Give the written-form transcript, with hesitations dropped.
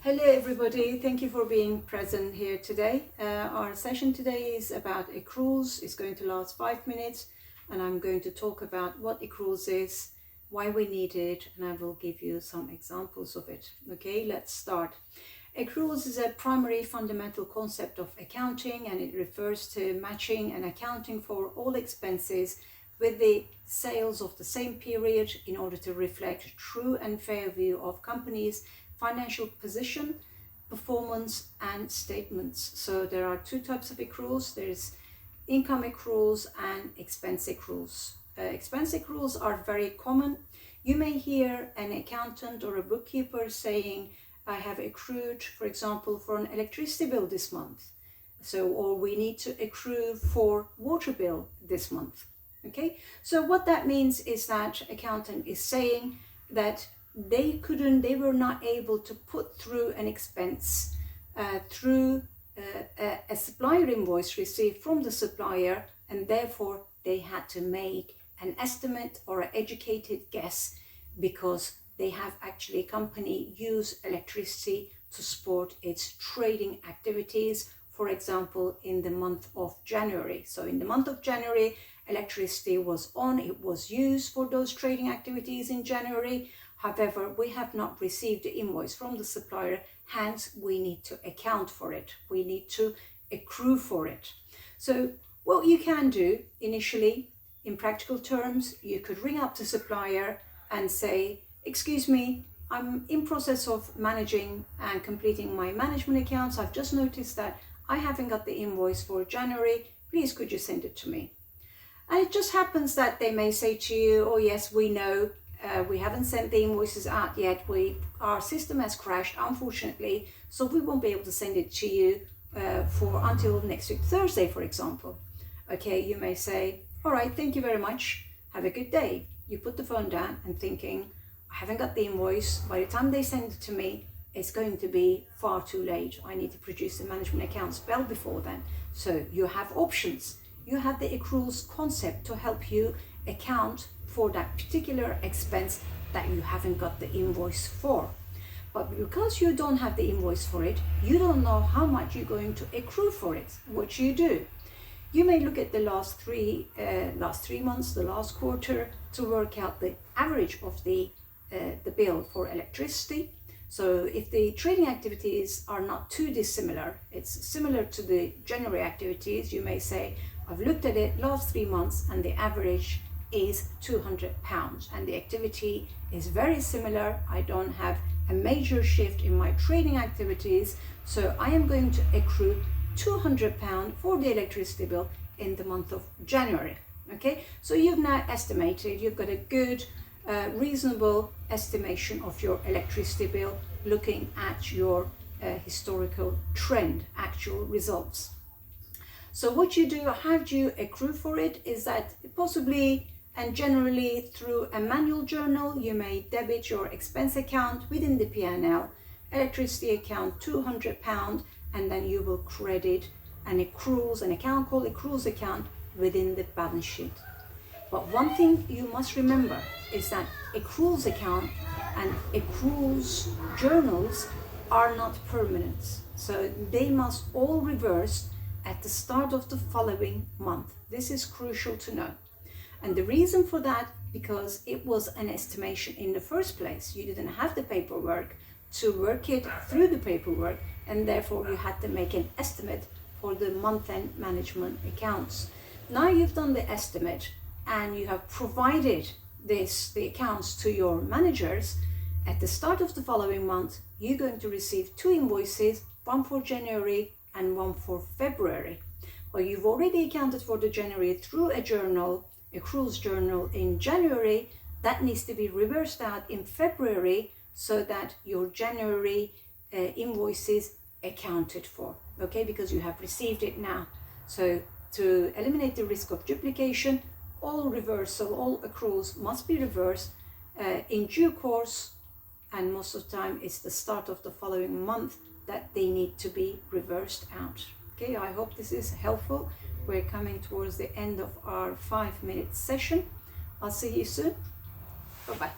Hello everybody, thank you for being present here today. Our session today is about accruals. It's going to last 5 minutes and I'm going to talk about what accruals is, why we need it, and I will give you some examples of it. Okay, let's start. Accruals is a primary fundamental concept of accounting, and it refers to matching and accounting for all expenses with the sales of the same period in order to reflect true and fair view of companies' financial position, performance and statements. So there are two types of accruals. There's income accruals and expense accruals. Expense accruals are very common. You may hear an accountant or a bookkeeper saying, I have accrued, for example, for an electricity bill this month. Or we need to accrue for water bill this month. Okay, so what that means is that accountant is saying that they were not able to put through an expense through a supplier invoice received from the supplier, and therefore they had to make an estimate or an educated guess because they have actually company use electricity to support its trading activities, for example, in the month of January. So in the month of January, electricity was on, it was used for those trading activities in January. However, we have not received the invoice from the supplier, hence we need to account for it. We need to accrue for it. So what you can do initially, in practical terms, you could ring up the supplier and say, excuse me, I'm in process of managing and completing my management accounts. I've just noticed that I haven't got the invoice for January. Please, could you send it to me? And it just happens that they may say to you, oh yes, we know, we haven't sent the invoices out yet. Our system has crashed, unfortunately, so we won't be able to send it to you until next week, Thursday, for example. Okay, you may say, all right, thank you very much. Have a good day. You put the phone down and thinking, I haven't got the invoice. By the time they send it to me, it's going to be far too late. I need to produce the management accounts well before then. So you have options. You have the accruals concept to help you account for that particular expense that you haven't got the invoice for. But because you don't have the invoice for it, you don't know how much you're going to accrue for it. What you do? You may look at the last three months, the last quarter, to work out the average of the bill for electricity. So if the trading activities are not too dissimilar, it's similar to the January activities, you may say, I've looked at it last 3 months and the average is £200 and the activity is very similar. I don't have a major shift in my trading activities, so I am going to accrue £200 for the electricity bill in the month of January. Okay, so you've now estimated, you've got a good reasonable estimation of your electricity bill looking at your historical trend, actual results. So what you do, how do you accrue for it, is that possibly and generally through a manual journal, you may debit your expense account within the P&L, electricity account £200, and then you will credit an account called accruals account within the balance sheet. But one thing you must remember is that accruals account and accruals journals are not permanent. So they must all reverse at the start of the following month. This is crucial to know. And the reason for that, because it was an estimation in the first place. You didn't have the paperwork to work it through the paperwork, and therefore you had to make an estimate for the month-end management accounts. Now you've done the estimate and you have provided the accounts to your managers. At the start of the following month, you're going to receive 2 invoices, one for January and one for February. Well, you've already accounted for the January through a journal, accruals journal in January. That needs to be reversed out in February so that your January invoices accounted for, okay, because you have received it now. So to eliminate the risk of duplication, all accruals must be reversed in due course, and most of the time it's the start of the following month that they need to be reversed out. Okay, I hope this is helpful. We're coming towards the end of our 5-minute session. I'll see you soon. Bye-bye.